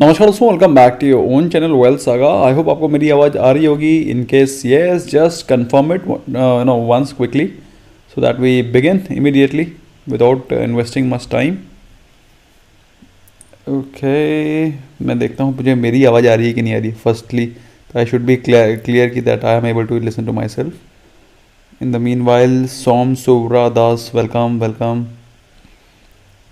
नमस्कार दोस्तों, welcome back to your own channel Wealth Saga. I hope आपको मेरी आवाज़ आ रही होगी। In case yes, just confirm it no once quickly so that we begin immediately without investing much time. Okay, मैं देखता हूँ मुझे मेरी आवाज़ आ रही है कि नहीं आ रही। Firstly I should be clear की that I am able to listen to myself. In the meanwhile Som Sovra Das, welcome welcome.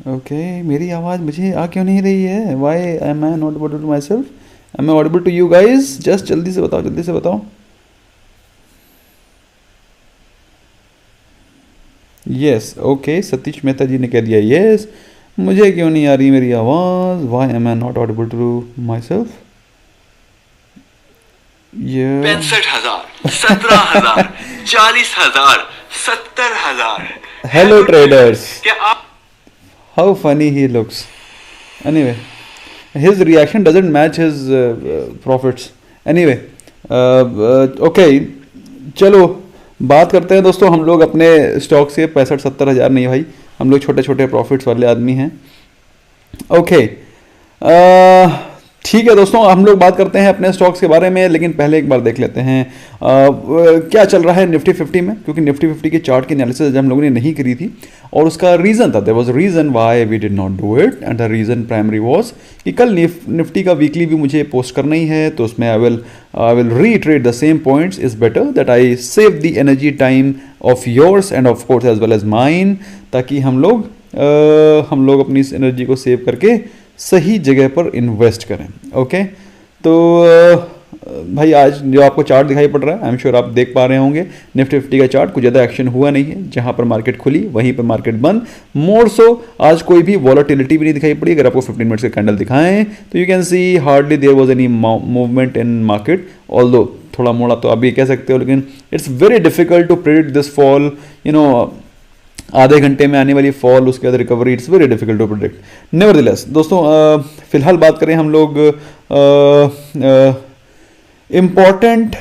Okay, मेरी आवाज़ मुझे आ क्यों नहीं रही है? Why am I not audible to myself? Am I audible to you guys? Just जल्दी से बताओ, जल्दी से बताओ। यस, ओके, सतीश मेहता जी ने कह दिया यस। मुझे क्यों नहीं आ रही मेरी आवाज़? Why am I not audible to myself? ये 65,000, 17,000, 40,000, 70,000। हेलो ट्रेडर्स, क्या आप how funny he looks. Anyway, his reaction doesn't match his profits. Anyway, okay, चलो बात करते हैं दोस्तों। हम लोग अपने स्टॉक से 65-70 हज़ार नहीं भाई, हम लोग छोटे छोटे प्रॉफिट्स वाले आदमी हैं। ओके, ठीक है दोस्तों, हम लोग बात करते हैं अपने स्टॉक्स के बारे में, लेकिन पहले एक बार देख लेते हैं क्या चल रहा है निफ्टी 50 में, क्योंकि निफ्टी 50 की चार्ट की एनालिसिस हम लोगों ने नहीं करी थी और उसका रीज़न था, there was reason why we did not do it, and the reason primary was कि कल निफ्टी का वीकली भी मुझे पोस्ट करना ही है, तो उसमें I will retreat the same points. Is better that I save the energy time of yours and of course as well as mine, ताकि हम लोग अपनी इस एनर्जी को सेव करके सही जगह पर इन्वेस्ट करें। ओके, तो भाई आज जो आपको चार्ट दिखाई पड़ रहा है, आई एम श्योर आप देख पा रहे होंगे निफ्टी 50 का चार्ट। कुछ ज़्यादा एक्शन हुआ नहीं है, जहां पर मार्केट खुली वहीं पर मार्केट बंद। मोर सो आज कोई भी वॉलेटिलिटी भी नहीं दिखाई पड़ी। अगर आपको 15 मिनट्स के कैंडल दिखाएं तो you can see hardly there was any movement in market, although थोड़ा मोड़ा तो आप भी कह सकते हो, लेकिन it's very difficult to predict this fall. आधे घंटे में आने वाली फॉल, उसके बाद recovery, it's very difficult to predict. Nevertheless दोस्तों, फिलहाल बात करें हम लोग इम्पॉर्टेंट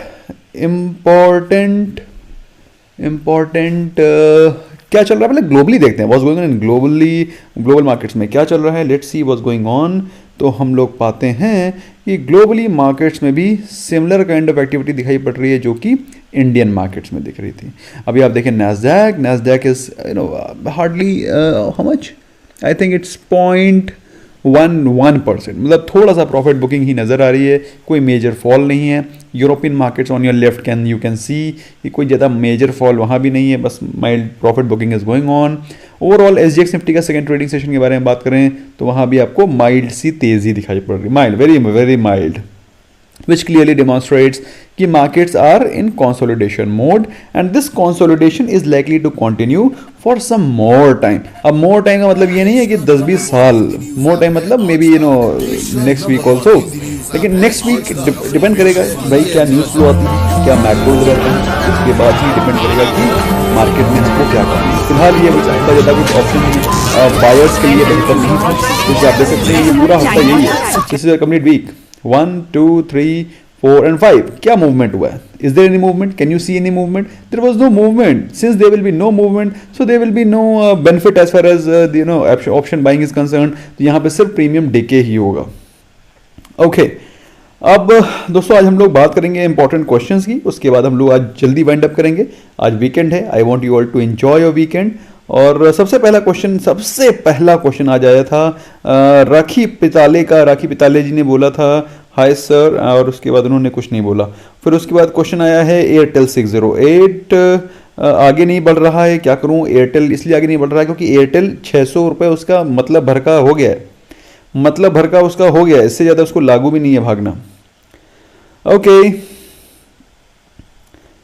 क्या चल रहा है, पहले ग्लोबली देखते हैं। What's going on in global markets में क्या चल रहा है। Let's see what's going on. तो हम लोग पाते हैं कि ग्लोबली मार्केट्स में भी सिमिलर काइंड ऑफ एक्टिविटी दिखाई पड़ रही है जो कि इंडियन मार्केट्स में दिख रही थी। अभी आप देखें Nasdaq is hardly how much, I think it's 0.11%, मतलब थोड़ा सा प्रॉफिट बुकिंग ही नज़र आ रही है, कोई मेजर फॉल नहीं है। European markets on your left you can सी कि कोई ज़्यादा मेजर फॉल वहाँ भी नहीं है, बस mild profit booking is going on. Overall SGX Nifty का सेकंड ट्रेडिंग सेशन के बारे में बात करें तो वहाँ भी आपको माइल्ड सी तेज़ी दिखाई पड़ रही है, mild, very very mild, which clearly demonstrates कि markets are in consolidation mode and this consolidation is likely to continue for some more time। अब more time का मतलब ये नहीं है कि 10-20 साल, more time मतलब may be next week also, लेकिन next week डिपेंड करेगा भाई क्या न्यूज़ फ्लो आती है, क्या मैक्रोज रहते हैं, उसके बाद ही डिपेंड करेगा कि मार्केट में हमको क्या करना है। फिलहाल ये कुछ हफ्ता ज़्यादा कुछ ऑप्शन बायर्स के लिए बेहतर नहीं था, क्योंकि आप देख सकते हैं ये पूरा हफ्ता यही है, this is a complete week. 1, 2, 3, 4 and 5 क्या मूवमेंट हुआ है? Is there any movement? Can you see any movement? There was no movement. Since there will be no movement, so there will be no benefit as far as option buying is concerned. तो यहाँ पे सिर्फ premium DK ही होगा। Okay, अब दोस्तों आज हम लोग बात करेंगे इंपॉर्टेंट क्वेश्चंस की, उसके बाद हम लोग आज जल्दी वाइंड अप करेंगे। आज वीकेंड है, I want you all to enjoy your weekend. और सबसे पहला क्वेश्चन आज आया था राखी पिताले जी ने बोला था हाय सर, और उसके बाद उन्होंने कुछ नहीं बोला। फिर उसके बाद क्वेश्चन आया है एयरटेल 608 आगे नहीं बढ़ रहा है, क्या करूं? एयरटेल इसलिए आगे नहीं बढ़ रहा है क्योंकि एयरटेल 600 रुपये उसका मतलब भर का हो गया है, मतलब भर का उसका हो गया है, इससे ज़्यादा उसको लागू भी नहीं है भागना। ओके,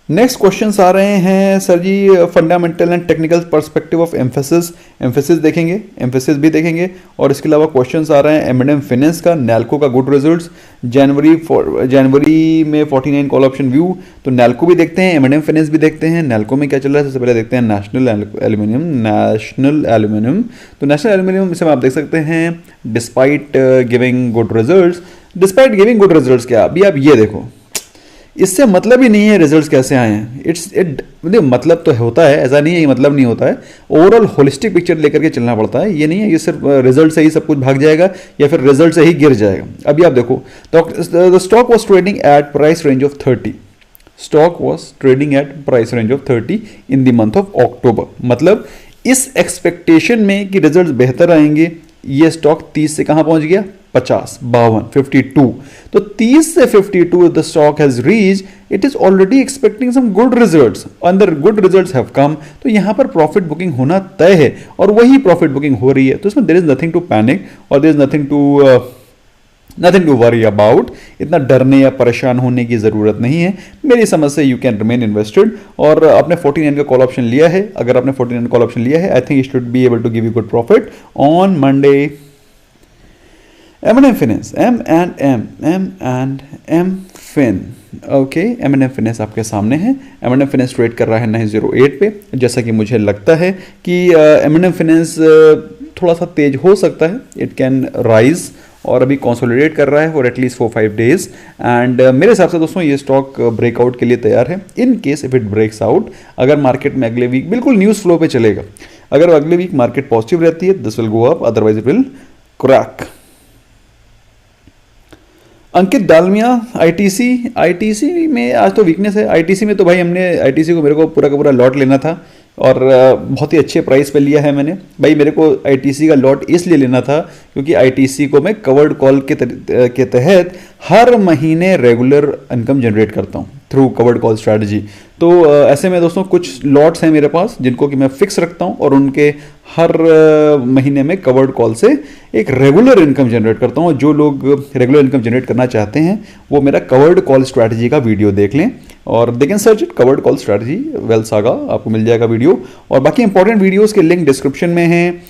नेक्स्ट क्वेश्चंस आ रहे हैं sir ji, fundamental and technical perspective of Mphasis देखेंगे, एम्फेसिस भी देखेंगे। और इसके अलावा क्वेश्चंस आ रहे हैं एम&एम फाइनेंस का, नैल्को का गुड रिजल्ट्स, जनवरी में 49 कॉल ऑप्शन व्यू, तो नैल्को भी देखते हैं, एम&एम फाइनेंस भी देखते हैं। नैल्को में क्या चल रहा है सबसे पहले देखते हैं, नेशनल एल्यूमिनियम। तो नेशनल एल्यूमिनियम इसमें आप देख सकते हैं डिस्पाइट गिविंग गुड रिजल्ट्स क्या, अभी आप ये देखो इससे मतलब ही नहीं है रिजल्ट्स कैसे आए हैं। मतलब तो होता है, ऐसा नहीं है कि मतलब नहीं होता है। ओवरऑल होलिस्टिक पिक्चर लेकर के चलना पड़ता है। ये नहीं है कि सिर्फ रिजल्ट से ही सब कुछ भाग जाएगा या फिर रिजल्ट से ही गिर जाएगा। अभी आप देखो, the stock was trading at price range of 30। Stock was trading at price range of 30 in the month of October. मतलब इस एक्सपेक्टेशन में कि रिजल्ट बेहतर आएंगे, ये स्टॉक 30 से कहां पहुंच गया, 50, 52, 52। तो 30 से 52 the stock has reach, it is already expecting some good results, अंदर गुड रिजल्ट्स हैव कम। तो यहां पर प्रॉफिट बुकिंग होना तय है और वही प्रॉफिट बुकिंग हो रही है। तो इसमें there is nothing to panic और there is nothing to worry about. इतना डरने या परेशान होने की ज़रूरत नहीं है। मेरी समझ से यू कैन रिमेन इन्वेस्टेड। और आपने 49 का कॉल ऑप्शन लिया है, अगर आपने 49 कॉल ऑप्शन लिया है, I think you should be able to give you good profit on Monday. M&M Finance, M&M Fin, okay, M&M Finance आपके सामने है। M&M Finance ट्रेड कर रहा है 908 पे। जैसा कि मुझे लगता है कि M&M Finance थोड़ा सा तेज हो सकता है, इट कैन राइज, और अभी कंसोलिडेट कर रहा है फॉर एटलीस्ट 4-5 डेज। एंड मेरे हिसाब से दोस्तों ये स्टॉक ब्रेकआउट के लिए तैयार है। In case if it breaks out, अगर मार्केट में अगले वीक बिल्कुल न्यूज़ फ्लो पे चलेगा, अगर अगले वीक मार्केट पॉजिटिव रहती है, this will go up, otherwise it will crack. Ankit Dalmia, ITC में आज तो वीकनेस है। आईटीसी में तो भाई हमने आईटीसी को, मेरे को पूरा का पूरा लॉट लेना था और बहुत ही अच्छे प्राइस पे लिया है मैंने। भाई मेरे को आईटीसी का लॉट इसलिए लेना था क्योंकि आईटीसी को मैं कवर्ड कॉल के तहत हर महीने रेगुलर इनकम जनरेट करता हूँ थ्रू कवर्ड कॉल स्ट्रैटेजी। तो ऐसे में दोस्तों कुछ लॉट्स हैं मेरे पास जिनको कि मैं फिक्स रखता हूँ और उनके हर महीने में कवर्ड कॉल से एक रेगुलर इनकम जनरेट करता हूँ। जो लोग रेगुलर इनकम जनरेट करना चाहते हैं वो मेरा कवर्ड कॉल स्ट्रैटेजी का वीडियो देख लें और they can search it, covered call strategy wealth saga, आपको मिल जाएगा वीडियो। और बाकी इंपॉर्टेंट वीडियोस के लिंक डिस्क्रिप्शन में है।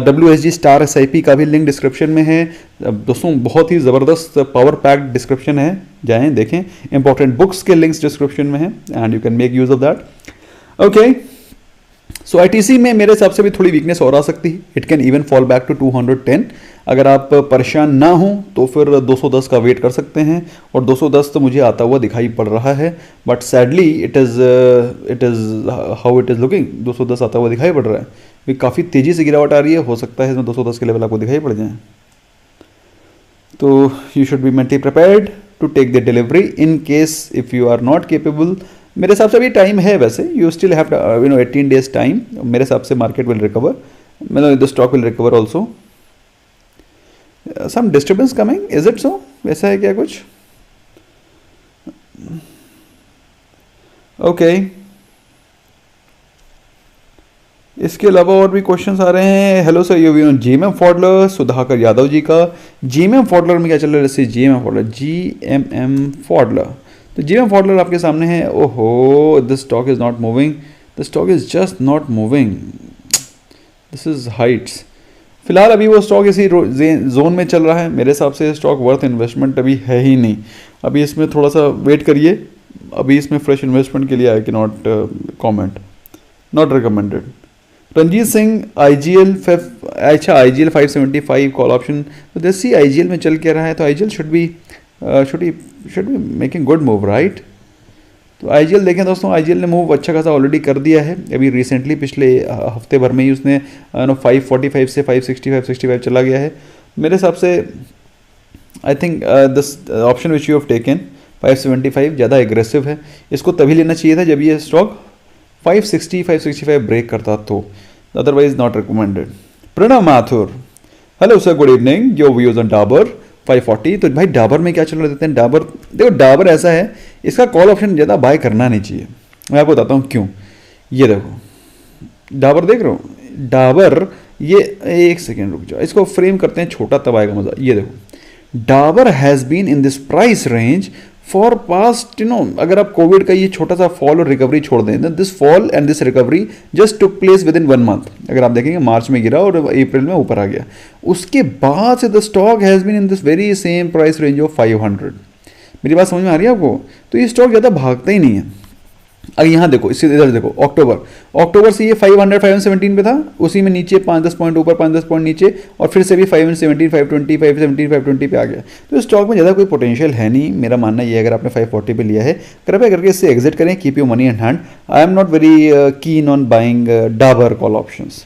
WSG स्टार SIP का भी लिंक डिस्क्रिप्शन में है। दोस्तों बहुत ही ज़बरदस्त पावर पैक्ड डिस्क्रिप्शन है, जाएं देखें। इंपॉर्टेंट बुक्स के लिंक्स डिस्क्रिप्शन में है and you can make use of that. Okay, so ITC में मेरे हिसाब से भी थोड़ी वीकनेस और आ सकती है। It can even fall back to 210। अगर आप परेशान ना हो तो फिर 210 का वेट कर सकते हैं और 210 तो मुझे आता हुआ दिखाई पड़ रहा है, but sadly it is how it is looking. 210 आता हुआ दिखाई पड़ रहा है, ये काफ़ी तेज़ी से गिरावट आ रही है। हो सकता है इसमें 210 के लेवल आपको दिखाई पड़ जाए। तो you should be mentally prepared to take the delivery in case if you are not capable. मेरे हिसाब से अभी टाइम है, वैसे you still have 18 days time. मेरे हिसाब से मार्केट विल रिकवर, मतलब the stock will recover also. Some disturbance coming, is it so? ऐसा है क्या कुछ? ओके, इसके अलावा और भी क्वेश्चंस आ रहे हैं। हेलो सर, यू GMM फॉडलर, सुधाकर यादव जी का। GMM फॉडलर में क्या चल रहा है? जैसे GMM फॉडलर, तो GMM फॉडलर आपके सामने है। ओहो, this stock is not moving, the stock is just not moving, this is Heights. फिलहाल अभी वो स्टॉक इसी जोन में चल रहा है। मेरे हिसाब से स्टॉक वर्थ इन्वेस्टमेंट अभी है ही नहीं। अभी इसमें थोड़ा सा वेट करिए। अभी इसमें फ्रेश इन्वेस्टमेंट के लिए I can not comment, not recommended. Ranjit Singh, IGL, अच्छा IGL 575 कॉल ऑप्शन। तो जैसे IGL में चल के रहा है तो IGL should be making good move, right? तो IGL देखें दोस्तों, IGL ने मूव अच्छा खासा ऑलरेडी कर दिया है। अभी रिसेंटली पिछले हफ्ते भर में ही उसने 545 से 565 चला गया है। मेरे हिसाब से I think this option which you have taken 575 ज़्यादा एग्रेसिव है। इसको तभी लेना चाहिए था जब ये स्टॉक 565 ब्रेक करता तो, otherwise not recommended. Pranav Mathur, hello sir, good evening, your views on Dabur 540। तो भाई डाबर में क्या चल रहा देते हैं? डाबर देखो, डाबर ऐसा है, इसका कॉल ऑप्शन ज़्यादा बाय करना नहीं चाहिए। मैं आपको बताता हूँ क्यों। ये देखो डाबर देख रहे हो, डाबर, ये एक सेकेंड रुक जाओ, इसको फ्रेम करते हैं छोटा, तब आएगा मजा। ये देखो, Dabur has been in this price range for past, अगर आप कोविड का ये छोटा सा फॉल और रिकवरी छोड़ दें, this fall and this recovery just took place with in 1 month. अगर आप देखेंगे मार्च में गिरा और अप्रैल में ऊपर आ गया। उसके बाद से the stock has been in this very same price range of 500। मेरी बात समझ में आ रही है आपको? तो ये स्टॉक ज़्यादा भागता ही नहीं है। अगर यहाँ देखो, इससे इधर देखो, अक्टूबर से ये 500 517 पे था, उसी में नीचे 5-10 पॉइंट ऊपर 5-10 पॉइंट नीचे, और फिर से भी 517 520 517 520 पे आ गया। तो स्टॉक में ज़्यादा कोई पोटेंशियल है नहीं, मेरा मानना ये है। अगर आपने 540 पे लिया है, कृपया करके इससे एग्जिट करें, keep your money in hand. I am not very keen on buying Dabur call options.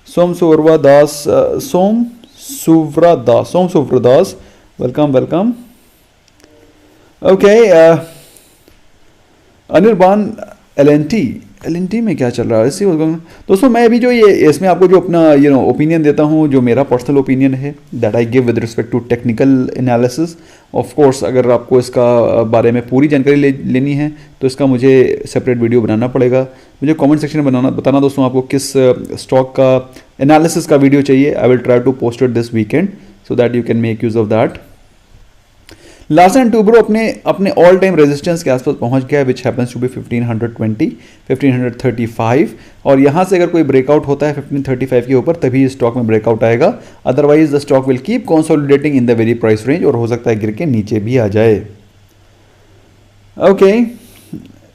Som Suvra Das, welcome. Okay, Anirban L&T में क्या चल रहा है इसी दोस्तों। मैं अभी जो ये इसमें आपको जो अपना ओपिनियन देता हूँ, जो मेरा पर्सनल ओपिनियन है, that I give with respect to technical analysis. Of course अगर आपको इसका बारे में पूरी जानकारी लेनी है तो इसका मुझे सेपरेट वीडियो बनाना पड़ेगा। मुझे कमेंट सेक्शन में बताना दोस्तों आपको किस स्टॉक का एनालिसिस का वीडियो चाहिए। I will try to post it this weekend so that you can make use of that. Larsen and Toubro अपने ऑल टाइम रेजिस्टेंस के आसपास पहुंच गया, विच हैपेंस टू बी 1520 1535, और यहाँ से अगर कोई ब्रेकआउट होता है 1535 के ऊपर तभी स्टॉक में ब्रेकआउट आएगा, otherwise the stock will keep consolidating in the very price range, और हो सकता है गिर के नीचे भी आ जाए। Okay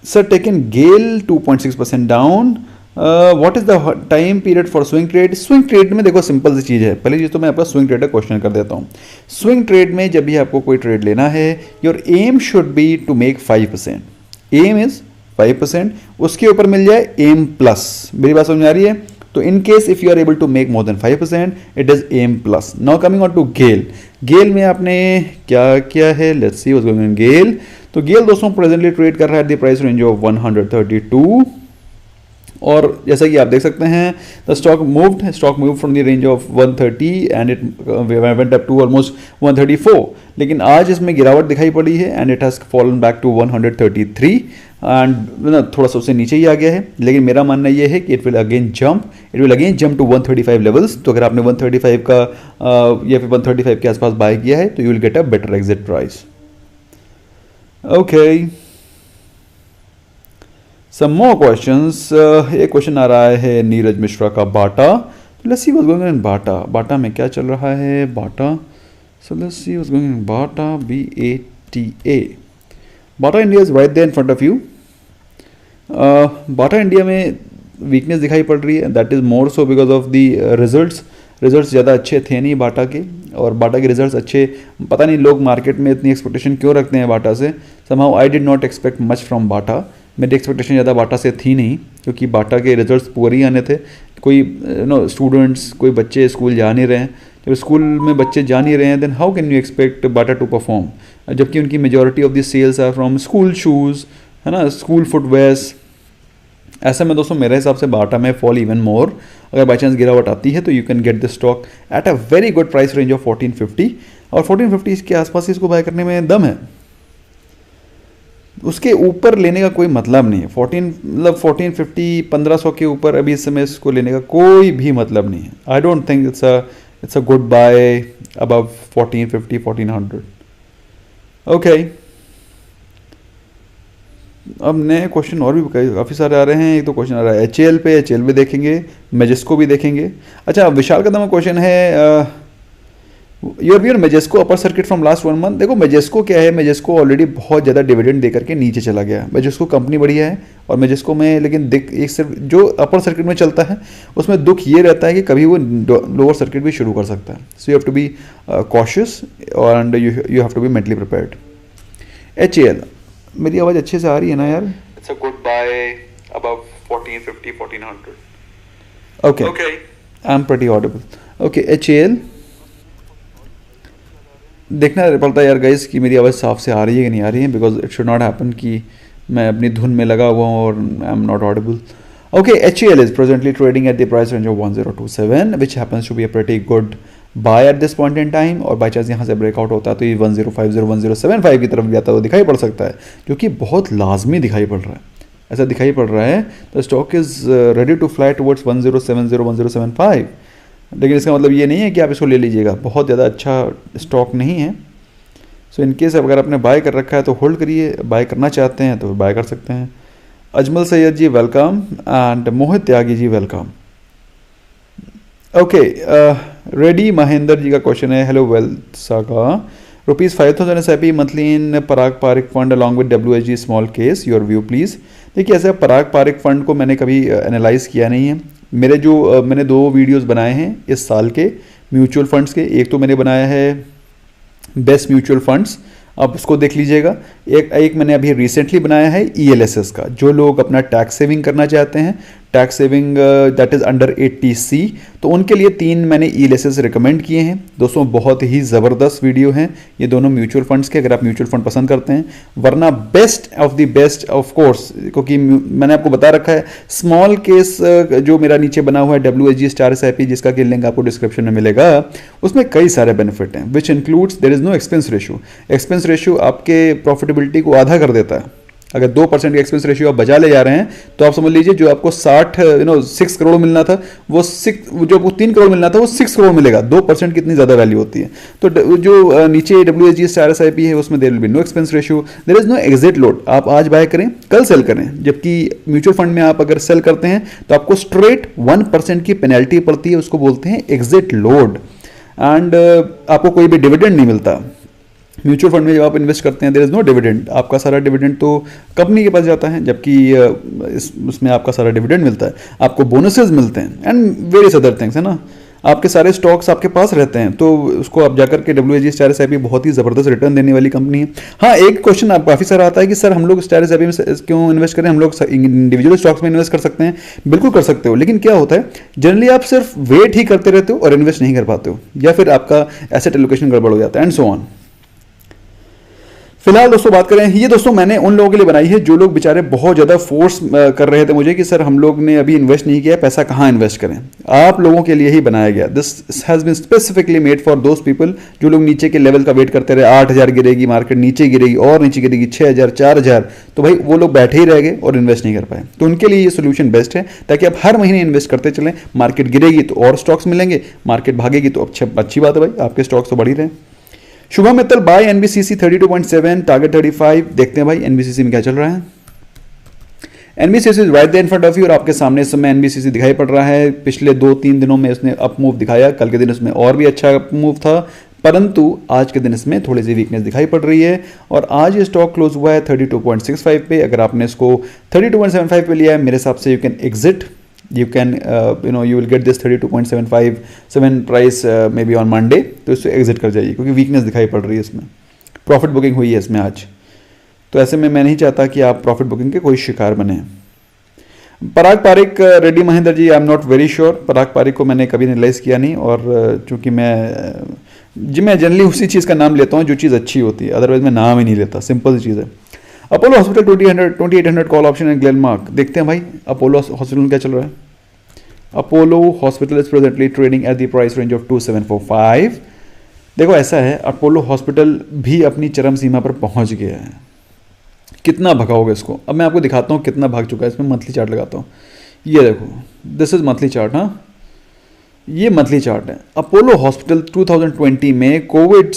sir, taken GAIL 2.6% down. What is the time period for swing trade? Swing trade में देखो सिंपल सी चीज़ है, पहले चीज़ तो मैं आपका स्विंग ट्रेड का क्वेश्चन कर देता हूँ। स्विंग ट्रेड में जब भी आपको कोई ट्रेड लेना है, your aim should be to make 5%। Aim is 5%, उसके ऊपर मिल जाए एम प्लस। मेरी बात समझ आ रही है? तो in case if you are able to make more than 5%, it is M plus. Now coming on to GAIL. GAIL में आपने क्या किया है? Let's see what's going on GAIL. तो गेल दोस्तों प्रेजेंटली ट्रेड कर रहा है द प्राइस रेंज ऑफ 132, और जैसा कि आप देख सकते हैं the stock moved from the range of 130 and it went up to almost 134, लेकिन आज इसमें गिरावट दिखाई पड़ी है and it has fallen back to 133 and थोड़ा सा उससे नीचे ही आ गया है। लेकिन मेरा मानना यह है कि it will again jump to 135 levels. तो अगर आपने 135 का या फिर 135 के आसपास बाय किया है तो you will get a better exit price. Okay, some more questions. एक क्वेश्चन आ रहा है नीरज मिश्रा का Bata. Let's see what's going on in Bata. Bata में क्या चल रहा है? Bata, so let's see what's going on in Bata, BATA। Bata India is right there in front of you. Bata India में वीकनेस दिखाई पड़ रही है, that is more so because of the results ज़्यादा अच्छे थे नहीं बाटा के, और बाटा के रिजल्ट्स अच्छे, पता नहीं लोग मार्केट में इतनी एक्सपेक्टेशन क्यों रखते हैं बाटा से। Somehow I did not expect much from Bata. मेरी एक्सपेक्टेशन ज़्यादा बाटा से थी नहीं, क्योंकि बाटा के रिजल्ट्स पूरे ही आने थे। कोई स्टूडेंट्स, कोई बच्चे स्कूल जा नहीं रहे हैं। जब स्कूल में बच्चे जा नहीं रहे हैं then how can you expect Bata to perform, जबकि उनकी majority of the sales are from school shoes, है ना, स्कूल फुटवेयर्स। ऐसे में दोस्तों मेरे हिसाब से बाटा में फॉल इवन मोर। अगर बाई चांस गिरावट आती है तो you can get the stock at a very good price range of 1450, और 1450 के आसपास इसको बाय करने में दम है। उसके ऊपर लेने का कोई मतलब नहीं है। 1450 1500 के ऊपर अभी इस समय इसको लेने का कोई भी मतलब नहीं है। I don't think it's a good buy above 1450 1400। Okay, अब नए क्वेश्चन और भी काफ़ी सारे आ रहे हैं। एक तो क्वेश्चन आ रहा है HAL पे, HAL भी देखेंगे, मेजेस्को भी देखेंगे। अच्छा, विशाल का दमा क्वेश्चन है your view Majesco upper circuit from last 1 month. देखो मेजेस्को क्या है, मेजेस्को ऑलरेडी बहुत ज़्यादा डिविडेंड दे करके नीचे चला गया है। मेजेस्को कंपनी बढ़िया है, और मेजेस्को में लेकिन एक सिर्फ जो अपर सर्किट में चलता है उसमें दुख ये रहता है कि कभी वो लोअर सर्किट भी शुरू कर सकता है। So you have to be cautious and you have to be mentally prepared. HAL, मेरी आवाज़ अच्छे से आ रही है ना यार? It's a good buy above 1450 1400। Okay, I am pretty audible. Okay, HAL देखना पड़ता है यार गाइस कि मेरी आवाज़ साफ से आ रही है कि नहीं आ रही है, because it should not happen कि मैं अपनी धुन में लगा हुआ हूँ और I am not audible. Okay, HAL is presently trading at the price range of 1027 which happens to be a pretty good buy at this point in time, और बाई चांस यहाँ से ब्रेकआउट होता है तो ये 1050 1075 की तरफ जाता हुआ दिखाई पड़ सकता है, जो कि बहुत लाजमी दिखाई पड़ रहा है। ऐसा दिखाई पड़ रहा है the stock is ready to fly towards 1070 1075। लेकिन इसका मतलब ये नहीं है कि आप इसको ले लीजिएगा, बहुत ज़्यादा अच्छा स्टॉक नहीं है। सो इन केस अगर आपने बाय कर रखा है तो होल्ड करिए, बाय करना चाहते हैं तो बाय कर सकते हैं। Ajmal Syed ji welcome, and Mohit Tyagi ji welcome. Okay, Reddy Mahendra ji का क्वेश्चन है, hello wealth saga, rupees 5000 SIP monthly in Parag Parikh fund along with WHG small case, your view please. देखिए ऐसे पराग पारिक फंड को मैंने कभी एनालाइज किया नहीं है। मैंने 2 वीडियोस बनाए हैं इस साल के म्यूचुअल फंड्स के। एक तो मैंने बनाया है बेस्ट म्यूचुअल फंड्स, आप उसको देख लीजिएगा। एक मैंने अभी रिसेंटली बनाया है ELSS का, जो लोग अपना टैक्स सेविंग करना चाहते हैं, tax saving that is under 80C, तो उनके लिए 3 मैंने ELSS रिकमेंड किए हैं। दोस्तों बहुत ही ज़बरदस्त वीडियो हैं ये दोनों म्यूचुअल फंड्स के, अगर आप म्यूचुअल फंड पसंद करते हैं। वरना best of the best of course, क्योंकि मैंने आपको बता रखा है स्मॉल केस जो मेरा नीचे बना हुआ है WSG स्टार SIP, जिसका कि लिंक आपको डिस्क्रिप्शन में मिलेगा, उसमें कई सारे बेनिफिट हैं, which includes there is no expense ratio. Expense ratio आपके प्रॉफिटेबिलिटी को आधा कर देता है। अगर 2% का एक्सपेंस रेशियो आप बचा ले जा रहे हैं तो आप समझ लीजिए जो आपको 6 करोड़ मिलना था वो 3 करोड़ मिलना था वो 6 करोड़ मिलेगा। 2% कितनी ज़्यादा वैल्यू होती है। तो जो नीचे WSG स्टार SIP है उसमें there will be no expense ratio, there is no exit load. आप आज बाय करें कल सेल करें, जबकि म्यूचुअल फंड में आप अगर सेल करते हैं तो आपको स्ट्रेट 1% की पेनल्टी पड़ती है, उसको बोलते हैं एग्जिट लोड। एंड आपको कोई भी डिविडेंड नहीं मिलता। म्यूचुअल फंड में जब आप इन्वेस्ट करते हैं देयर इज नो डिविडेंड, आपका सारा डिविडेंड तो कंपनी के पास जाता है, जबकि उसमें आपका सारा डिविडेंड मिलता है, आपको बोनसेस मिलते हैं एंड वेरियस अदर थिंग्स, है ना। आपके सारे स्टॉक्स आपके पास रहते हैं, तो उसको आप जाकर के WSG स्टार SIP बहुत ही ज़बरदस्त रिटर्न देने वाली कंपनी है। हाँ, एक क्वेश्चन आप काफ़ी सारा आता है कि सर हम लोग स्टार SIP में क्यों इन्वेस्ट करें, हम लोग इंडिविजुअल स्टॉक्स में इन्वेस्ट कर सकते हैं। बिल्कुल कर सकते हो, लेकिन क्या होता है जनरली आप सिर्फ वेट ही करते रहते हो और इन्वेस्ट नहीं कर पाते हो, या फिर आपका एसेट एलोकेशन गड़बड़ हो जाता है एंड सो ऑन। फिलहाल दोस्तों बात करें, ये दोस्तों मैंने उन लोगों के लिए बनाई है जो लोग बेचारे बहुत ज़्यादा फोर्स कर रहे थे मुझे कि सर हम लोग ने अभी इन्वेस्ट नहीं किया, पैसा कहाँ इन्वेस्ट करें। आप लोगों के लिए ही बनाया गया। This has been specifically made for those people जो लोग नीचे के लेवल का वेट करते रहे। 8,000 गिरेगी मार्केट, नीचे गिरेगी और नीचे गिरेगी 6,000 4,000, तो भाई वो लोग बैठे ही रह गए और इन्वेस्ट नहीं कर पाए। तो उनके लिए ये सोल्यूशन बेस्ट है, ताकि आप हर महीने इन्वेस्ट करते चलें। मार्केट गिरेगी तो और स्टॉक्स मिलेंगे, मार्केट भागेगी तो अच्छी बात है भाई, आपके स्टॉक्स तो बढ़ ही रहे। Shubham Mittal buy NBCC 32.7, target 35। देखते हैं भाई NBCC में क्या चल रहा है। NBCC is right there in front of you और आपके सामने इस समय NBCC दिखाई पड़ रहा है। पिछले 2-3 दिनों में इसने अप मूव दिखाया, कल के दिन इसमें और भी अच्छा अप मूव था, परंतु आज के दिन इसमें थोड़ी सी वीकनेस दिखाई पड़ रही है। और आज ये स्टॉक क्लोज हुआ है 32.65 पे। अगर आपने इसको 32.75 पे लिया है, मेरे हिसाब से you can exit, you can you will get this 32.757 price may be on Monday, तो इससे एग्जिट कर जाइए क्योंकि वीकनेस दिखाई पड़ रही है इसमें। प्रॉफिट बुकिंग हुई है इसमें आज, तो ऐसे में मैं नहीं चाहता कि आप प्रॉफिट बुकिंग के कोई शिकार बने। Parag Parikh Reddy Mahendra ji, I am not very sure. Parag Parikh को मैंने कभी एनालाइज किया नहीं, और चूंकि मैं जनरली उसी चीज़ का नाम लेता हूँ जो चीज़ अच्छी होती है, अदरवाइज मैं नाम ही नहीं लेता, सिंपल सी चीज़ है। Apollo hospital 2800 call option and Glenmark. देखते हैं भाई अपोलो हॉस्पिटल में क्या चल रहा है। Apollo hospital is presently trading at the price range of 2745। देखो ऐसा है, अपोलो हॉस्पिटल भी अपनी चरम सीमा पर पहुंच गया है। कितना भगाओगे इसको, अब मैं आपको दिखाता हूँ कितना भाग चुका है। इसमें मंथली चार्ट लगाता हूँ, ये देखो, दिस इज मंथली चार्ट। हाँ, ये मंथली चार्ट है। अपोलो हॉस्पिटल 2020 में कोविड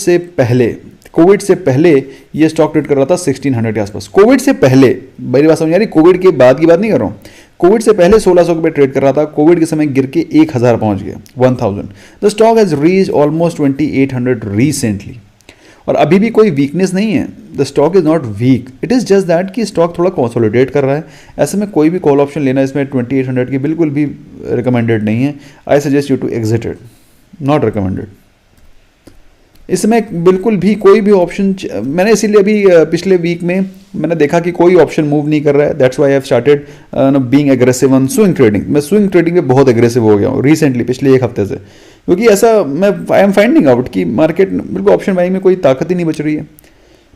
से पहले ये स्टॉक ट्रेड कर रहा था 1600 के आसपास। कोविड से पहले, मेरी बात समझ आ रही, कोविड के बाद की बात नहीं कर रहा हूँ। कोविड से पहले 1600 पे ट्रेड कर रहा था, कोविड के समय गिर के 1000 पहुंच गया, 1000। The stock has reach almost 2800 recently, और अभी भी कोई वीकनेस नहीं है। The stock is not weak, it is just that कि स्टॉक थोड़ा कंसोलिडेट कर रहा है। ऐसे में कोई भी कॉल ऑप्शन लेना इसमें 2800 की बिल्कुल भी रिकमेंडेड नहीं है। I suggest you to exit it, not recommended. इसमें बिल्कुल भी कोई भी ऑप्शन, मैंने इसीलिए अभी पिछले वीक में मैंने देखा कि कोई ऑप्शन मूव नहीं कर रहा है। That's why I have started being aggressive on swing trading. मैं स्विंग ट्रेडिंग में बहुत एग्रेसिव हो गया हूँ रिसेंटली, पिछले 1 हफ्ते से, क्योंकि ऐसा आई एम फाइंडिंग आउट कि मार्केट बिल्कुल ऑप्शन बाइंग में कोई ताकत ही नहीं बच रही है।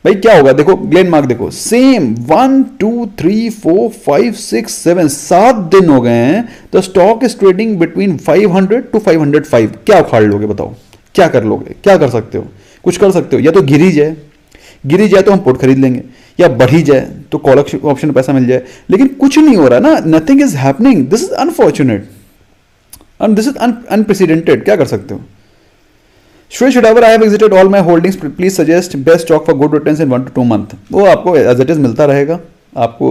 भाई क्या होगा, देखो ग्लेनमार्क देखो, सेम 1 2 3 4 5 6 7 7 दिन हो गए हैं। The stock is trading between 500 to 505। क्या उखाड़ लोगे बताओ, क्या कर लोगे, क्या कर सकते हो? कुछ कर सकते हो, या तो गिर ही जाए तो हम पुट खरीद लेंगे, या बढ़ ही जाए तो कॉल ऑप्शन में पैसा मिल जाए, लेकिन कुछ नहीं हो रहा ना, nothing is happening. This is unfortunate and this is unprecedented. क्या कर सकते हो? श्रेय शिडावर, I have exited all my holdings, please suggest best stock for good returns in 1 to 2 month। वो आपको एज इट इज मिलता रहेगा। आपको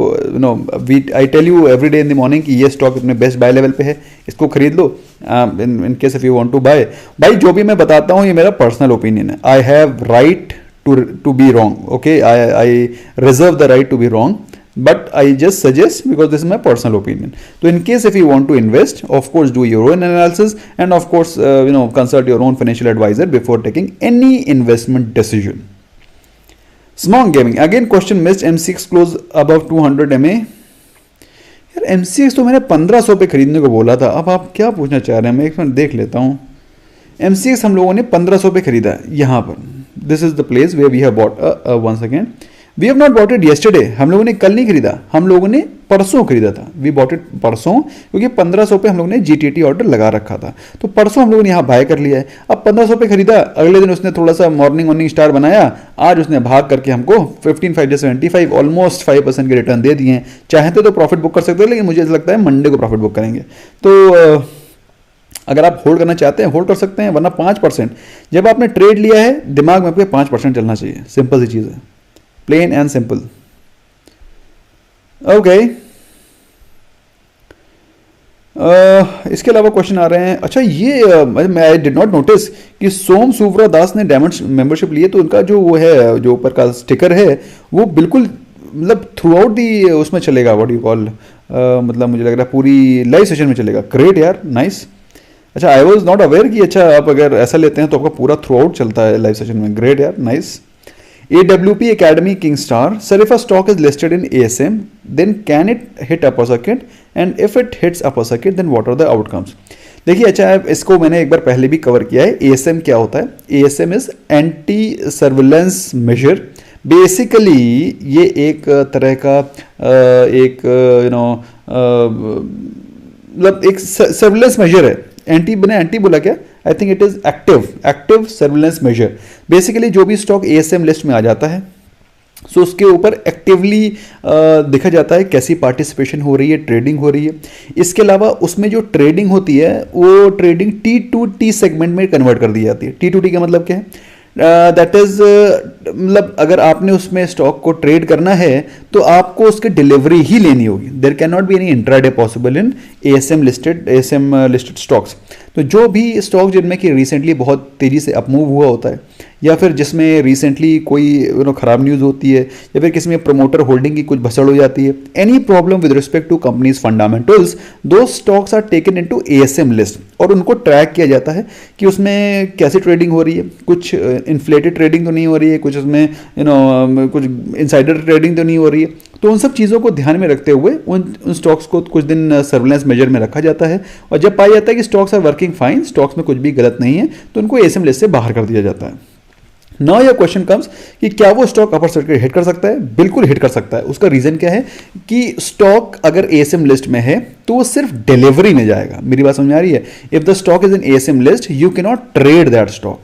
I tell you every day in the morning कि ये स्टॉक अपने बेस्ट बाय लेवल पे है, इसको खरीद लो in case if you want to buy. भाई जो भी मैं बताता हूँ ये मेरा पर्सनल ओपिनियन है। I have right to be wrong, okay, I reserve the right to be wrong. but I just suggest because this is my personal opinion. So in case if you want to invest, of course do your own analysis, and of course consult your own financial advisor before taking any investment decision. Small gaming, again question missed. M6 close above 200 MA. यार M6 तो मैंने 1500 पे खरीदने को बोला था, अब आप क्या पूछना चाह रहे हैं, मैं एक मिनट देख लेता हूँ। M6 हम लोगों ने 1500 पे खरीदा है यहाँ पर। This is the place where we have bought, one second, we have not bought it yesterday, हम लोगों ने कल नहीं खरीदा, हम लोगों ने परसों खरीदा था। वी बॉट इट परसों, क्योंकि 1500 पे हम लोगों ने GTT ऑर्डर लगा रखा था, तो परसों हम लोगों ने यहाँ बाय कर लिया है। अब 1500 पे खरीदा, अगले दिन उसने थोड़ा सा मॉर्निंग स्टार बनाया, आज उसने भाग करके हमको 15,575 ऑलमोस्ट 5% के रिटर्न दे दिए हैं। चाहते तो प्रॉफिट बुक कर सकते हैं, लेकिन मुझे ऐसा लगता है मंडे को प्रॉफिट बुक करेंगे। तो अगर आप होल्ड करना चाहते हैं होल्ड कर सकते हैं, वरना 5%, जब आपने ट्रेड लिया है दिमाग में आपके 5% चलना चाहिए, सिंपल सी चीज़ है, प्लेन एंड सिंपल। ओके, इसके अलावा क्वेश्चन आ रहे हैं। अच्छा ये आई डिड नॉट नोटिस कि सोम सुव्रा दास ने डायमंड मेंबरशिप लिए, तो उनका जो वो है, जो ऊपर का स्टिकर है वो बिल्कुल मतलब थ्रू आउट दी उसमें चलेगा, व्हाट यू कॉल, मतलब मुझे लग रहा है पूरी लाइव सेशन में चलेगा। ग्रेट यार, नाइस। अच्छा आई वॉज नॉट अवेयर कि अच्छा आप अगर ऐसा लेते हैं तो आपका पूरा थ्रू आउट चलता है लाइव सेशन में। ग्रेट यार, nice. AWP Academy Kingstar, sir, if a stock is listed in ASM, then can it hit upper circuit, and if it hits upper circuit, then what are the outcomes? देखिए अच्छा, इसको मैंने एक बार पहले भी cover किया है। ASM क्या होता है? ASM is anti surveillance major. Basically ये एक तरह का एक मतलब एक सर्विलेंस मेजर है। एंटी बने, एंटी बोला क्या, आई think it is active surveillance major. Basically जो भी स्टॉक ASM लिस्ट में आ जाता है, सो उसके ऊपर एक्टिवली देखा जाता है कैसी पार्टिसिपेशन हो रही है, ट्रेडिंग हो रही है। इसके अलावा उसमें जो ट्रेडिंग होती है वो ट्रेडिंग T2T सेगमेंट में कन्वर्ट कर दी जाती है। T2T का मतलब क्या है? दैट इज मतलब अगर आपने उसमें स्टॉक को ट्रेड करना है तो आपको उसकी डिलीवरी ही लेनी होगी। There can not be any intraday possible in ASM listed stocks. तो जो भी स्टॉक जिनमें कि रिसेंटली बहुत तेज़ी से अपमूव हुआ होता है, या फिर जिसमें रिसेंटली कोई ख़राब न्यूज़ होती है, या फिर किसी में प्रमोटर होल्डिंग की कुछ भसड़ हो जाती है, any problem with respect to companies fundamentals, दो stocks are taken into ASM list और उनको ट्रैक किया जाता है कि उसमें कैसी ट्रेडिंग हो रही है। कुछ इन्फ्लेटेड ट्रेडिंग तो नहीं हो रही है, कुछ उसमें कुछ इनसाइडर ट्रेडिंग तो नहीं हो रही है। तो उन सब चीज़ों को ध्यान में रखते हुए उन स्टॉक्स को कुछ दिन सर्विलेंस मेजर में रखा जाता है, और जब पाया जाता है कि stocks are working fine, stocks में कुछ भी गलत नहीं है, तो उनको ASM लिस्ट से बाहर कर दिया जाता है। नाउ योर क्वेश्चन कम्स कि क्या वो स्टॉक अपर सर्किट हिट कर सकता है? बिल्कुल हिट कर सकता है। उसका रीजन क्या है कि स्टॉक अगर ASM लिस्ट में है तो वो सिर्फ डिलीवरी में जाएगा। मेरी बात समझ में आ रही है? If the stock is in ASM list you can not trade that stock.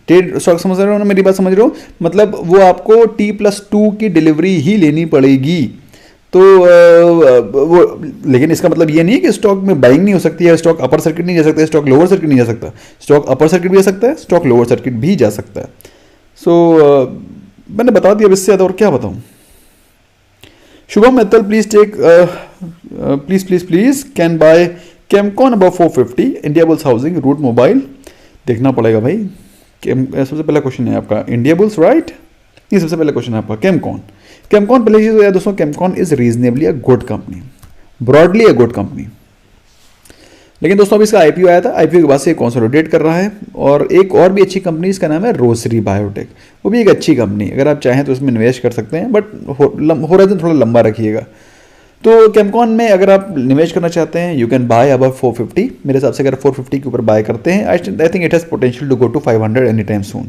Trade stock समझ रहे हो ना, मेरी बात समझ रहे हो? मतलब वो आपको T+2 की डिलीवरी ही लेनी पड़ेगी। तो वो, लेकिन इसका मतलब ये नहीं है कि स्टॉक में बाइंग नहीं हो सकती है, स्टॉक अपर सर्किट नहीं जा सकता है, स्टॉक लोअर सर्किट नहीं जा सकता। स्टॉक अपर सर्किट भी जा सकता है, स्टॉक लोअर सर्किट भी जा सकता है। सो मैंने बता दिया, अब इससे ज़्यादा और क्या बताऊं। Shubham Mittal please take please can buy Chemcon above 450, Indiabulls housing, Route Mobile. देखना पड़ेगा भाई। सबसे पहला क्वेश्चन है आपका इंडिया बुल्स, राइट? ये सबसे पहला क्वेश्चन है आपका केमकॉन। केमकॉन पहले चीज़ यार दोस्तों, Chemcon is reasonably a good company, broadly a good company. लेकिन दोस्तों अभी इसका IPO आया था, IPO के बाद से कंसोलिडेट कर रहा है। और एक और भी अच्छी कंपनी, इसका नाम है रोसरी बायोटेक, वो भी एक अच्छी कंपनी। अगर आप चाहें तो उसमें इन्वेस्ट कर सकते हैं, बट होराइजन थोड़ा लंबा रखिएगा। तो केमकॉन में अगर आप निवेश करना चाहते हैं, यू कैन बाय अबव 450। मेरे हिसाब से अगर 450 के ऊपर बाय करते हैं, I think it has potential to go to 500 any time soon.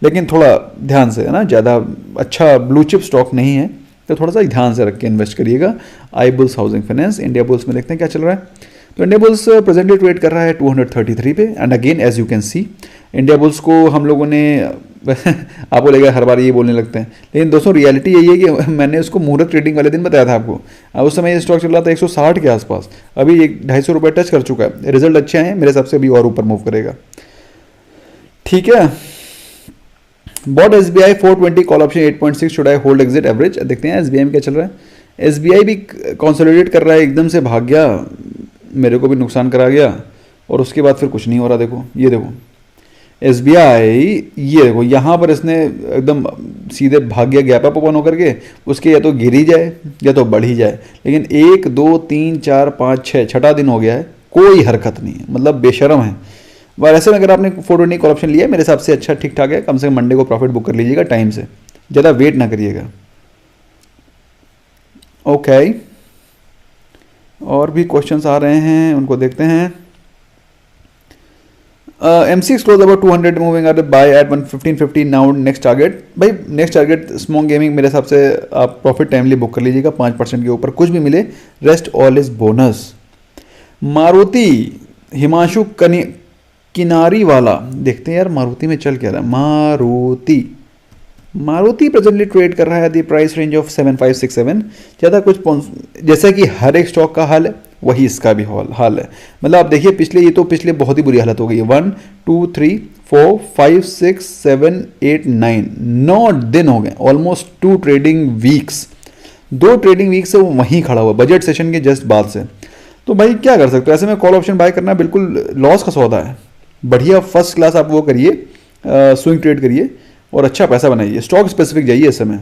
लेकिन थोड़ा ध्यान से, है ना, ज़्यादा अच्छा ब्लू चिप स्टॉक नहीं है, तो थोड़ा सा ध्यान से रख के इन्वेस्ट करिएगा। Ibulls housing finance, Indiabulls में देखते हैं क्या चल रहा है। तो इंडिया बुल्स प्रेजेंटली ट्रेड कर रहा है 233 पे। And again as you can see, Indiabulls को हम लोगों ने आप बोलेगा हर बार ये बोलने लगते हैं, लेकिन दोस्तों रियलिटी यही है कि मैंने उसको मुहूर्त ट्रेडिंग वाले दिन बताया था आपको। उस समय ये स्टॉक चल रहा था 160 के आसपास, अभी 250 रुपये टच कर चुका है। रिजल्ट अच्छे हैं, मेरे हिसाब से अभी और ऊपर मूव करेगा। ठीक है, bought SBI 420 call option 8.6, should I hold exit average. देखते हैं SBI में क्या चल रहा है। SBI भी कंसोलिडेट कर रहा है, एकदम से भाग गया, मेरे को भी नुकसान करा गया, और उसके बाद फिर कुछ नहीं हो रहा। देखो ये देखो, SBI, ये देखो यहाँ पर इसने एकदम सीधे भाग गया गैप अप ओपन होकर के, उसके या तो गिर ही जाए या तो बढ़ ही जाए, लेकिन 1 2 3 4 5 6 छठा दिन हो गया है, कोई हरकत नहीं है, मतलब बेशरम है। और ऐसे में अगर आपने 420 कॉल ऑप्शन लिया है, मेरे हिसाब से अच्छा ठीक ठाक है, कम से कम मंडे को प्रॉफिट बुक कर लीजिएगा टाइम से, ज़्यादा वेट ना करिएगा। ओके, और भी क्वेश्चंस आ रहे हैं, उनको देखते हैं। MCX close about 200 moving at buy at 115.50 now next target। भाई नेक्स्ट टारगेट स्मॉल गेमिंग मेरे हिसाब से आप प्रॉफिट टाइमली बुक कर लीजिएगा 5% के ऊपर, कुछ भी मिले, rest all is bonus. Maruti, Himanshu किनारी वाला, देखते हैं यार मारुति में चल क्या रहा है। मारुति प्रेजेंटली ट्रेड कर रहा है दी प्राइस रेंज ऑफ 7567। ज़्यादा कुछ जैसा कि हर एक स्टॉक का हाल है वही इसका भी हाल है। मतलब आप देखिए पिछले बहुत ही बुरी हालत हो गई है। 1 2 3 4 5 6 7 8 9 दिन हो गए, almost 2 trading weeks, 2 trading week से वो वहीं खड़ा हुआ बजट सेशन के जस्ट बाद से। तो भाई क्या कर सकते हो, ऐसे में कॉल ऑप्शन बाय करना बिल्कुल लॉस का सौदा है। बढ़िया फर्स्ट क्लास आप वो करिए, स्विंग ट्रेड करिए और अच्छा पैसा बनाइए, स्टॉक स्पेसिफिक जाइए इस समय।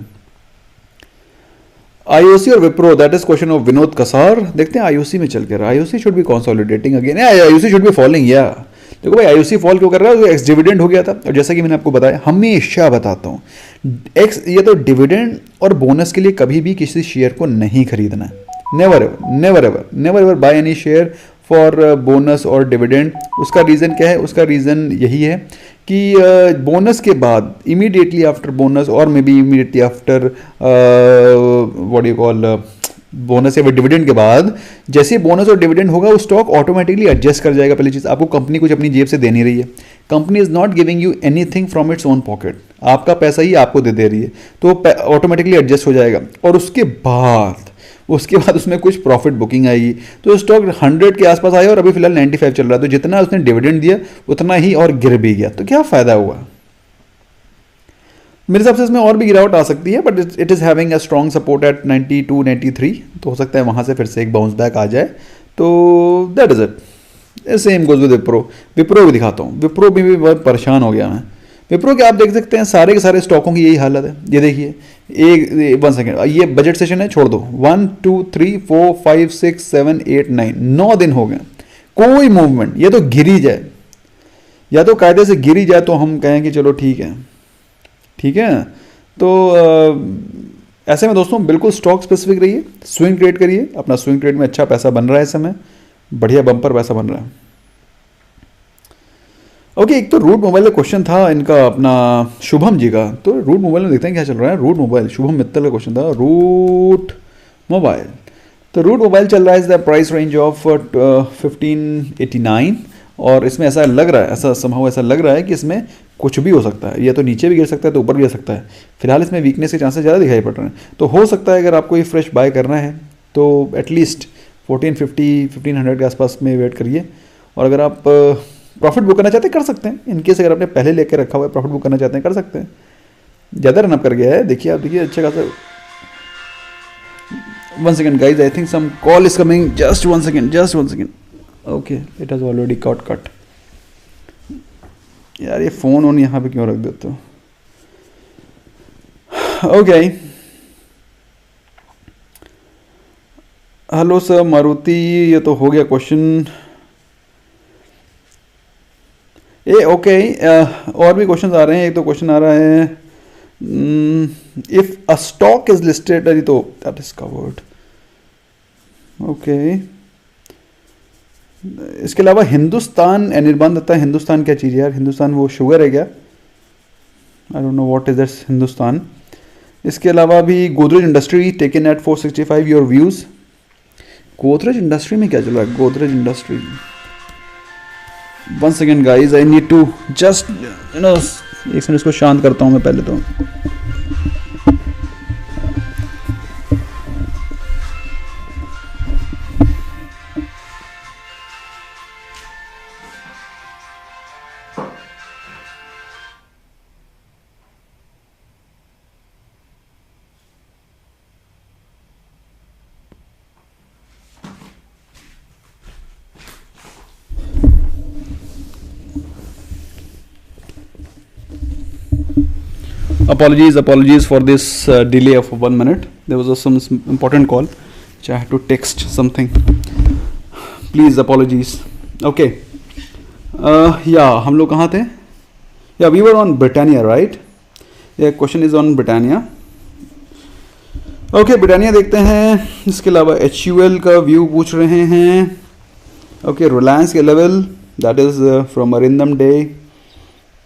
आईओसी और Wipro, that is question of Vinod Kasar. देखते हैं आईओसी में चल के रहा है, IOC should be consolidating again, IOC should be falling. या देखो भाई आईओसी फॉल क्यों कर रहा है, एक्स डिविडेंड हो गया था, और जैसा कि मैंने आपको बताया, हमेशा बताता हूँ एक्स, ये तो डिविडेंड और बोनस के लिए कभी भी किसी शेयर को नहीं खरीदना है। Never ever by any share for bonus और डिविडेंड। उसका रीज़न क्या है, उसका रीज़न यही है कि बोनस के बाद इमीडिएटली आफ्टर बोनस और may be immediately after what you call bonus या डिविडेंड के बाद, जैसे बोनस और डिविडेंड होगा वो स्टॉक ऑटोमेटिकली एडजस्ट कर जाएगा। पहली चीज़, आपको कंपनी कुछ अपनी जेब से दे नहीं रही है, company is not giving you anything from its own pocket, आपका पैसा ही आपको दे रही है, तो ऑटोमेटिकली एडजस्ट हो जाएगा। और उसके बाद उसमें कुछ प्रॉफिट बुकिंग आएगी, तो स्टॉक 100 के आसपास आया और अभी फिलहाल 95 चल रहा है। तो जितना उसने डिविडेंड दिया उतना ही और गिर भी गया, तो क्या फायदा हुआ। मेरे हिसाब से इसमें और भी गिरावट आ सकती है, but it is having a strong support at 92 93, तो हो सकता है वहाँ से फिर से एक बाउंस बैक आ जाए। तो that is it. Same goes with Wipro भी दिखाता हूँ। विप्रो भी बहुत परेशान हो गया मैं। विप्रो के आप देख सकते हैं सारे के सारे स्टॉकों की यही हालत है। ये देखिए, एक 1 सेकेंड, ये बजट सेशन है, छोड़ दो। 1 2 3 4 5 6 7 8 9 दिन हो गए, कोई मूवमेंट। ये तो गिर ही जाए, या तो कायदे से गिर ही जाए तो हम कहें कि चलो ठीक है। तो ऐसे में दोस्तों बिल्कुल स्टॉक स्पेसिफिक रहिए, स्विंग ट्रेड करिए, अपना स्विंग ट्रेड में अच्छा पैसा बन रहा है इस समय, बढ़िया बम्पर पैसा बन रहा है। ओके, एक तो रूट मोबाइल का क्वेश्चन था इनका, अपना शुभम जी का। तो रूट मोबाइल में देखते हैं क्या चल रहा है। रूट मोबाइल, शुभम मित्तल का क्वेश्चन था, रूट मोबाइल। तो रूट मोबाइल चल रहा है द प्राइस रेंज ऑफ 1589, और इसमें ऐसा लग रहा है, ऐसा लग रहा है कि इसमें कुछ भी हो सकता है, या तो नीचे भी गिर सकता है तो ऊपर भी गिर सकता है। फिलहाल इसमें वीकनेस के चांसेस ज़्यादा दिखाई पड़ रहे हैं। तो हो सकता है अगर आपको ये फ्रेश बाय करना है तो एटलीस्ट 1450-1500 के आसपास में वेट करिए। और अगर आप प्रॉफिट बुक करना चाहते हैं कर सकते हैं, इनकेस अगर आपने पहले लेके रखा हुआ है, प्रॉफिट बुक करना चाहते हैं कर सकते हैं। ज़्यादा रन अप कर गया है, देखिए आप देखिए अच्छा खासा। 1 second guys, I think some call is coming, just 1 second. Okay, it has already cut. यार ये फ़ोन ऑन यहाँ पे क्यों रख देते हो। ओके, हेलो सर मारुति, ये तो हो गया क्वेश्चन। ओके, और भी क्वेश्चन आ रहे हैं। एक तो क्वेश्चन आ रहा है, if a stock is listed, अरे तो दैट इज कवर्ड। ओके, इसके अलावा हिंदुस्तान अनिर्बान दत्ता, हिंदुस्तान क्या चीज़ है यार, हिंदुस्तान वो शुगर है क्या, I don't know what is that Hindustan. इसके अलावा भी Godrej industry taken at 465, your views. Godrej industry में क्या चल रहा है, Godrej industry. 1 second guys, I need to just एक सेकंड, इसको शांत करता हूँ मैं पहले तो। Apologies for this delay of 1 minute. There was some important call which I had to text something. Please apologies. Okay. Yeah, हम लोग कहाँ थे? Yeah, we were on Britannia, right? Yeah, question is on Britannia. Okay, Britannia देखते हैं. इसके अलावा HUL का view पूछ रहे हैं. Okay, Reliance के level, that is from Arindam Day,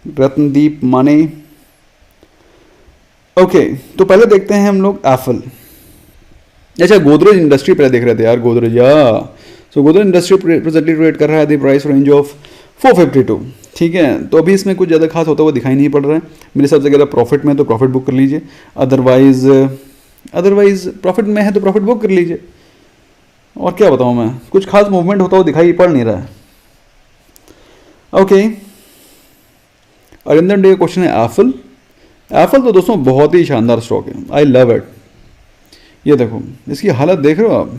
Ratndeep Mane. Okay तो पहले देखते हैं हम लोग एप्पल. अच्छा, गोदरेज इंडस्ट्री पहले देख रहे थे यार. गोदरेज, सो गोदरेज इंडस्ट्री प्रेजेंटली ट्रेड कर रहा है द प्राइस रेंज ऑफ 452. ठीक है, तो अभी इसमें कुछ ज़्यादा खास होता हुआ दिखाई नहीं पड़ रहा है मेरे हिसाब से. अगर प्रॉफिट में तो प्रॉफिट बुक कर लीजिए, अदरवाइज प्रॉफिट में है तो प्रॉफिट बुक कर लीजिए. और क्या बताऊँ मैं, कुछ खास मूवमेंट होता हुआ दिखाई पड़ नहीं रहा है. ओके, अरिंदम डे का क्वेश्चन है एप्पल. एप्पल तो दोस्तों बहुत ही शानदार स्टॉक है. I love it. ये देखो इसकी हालत देख रहे हो आप,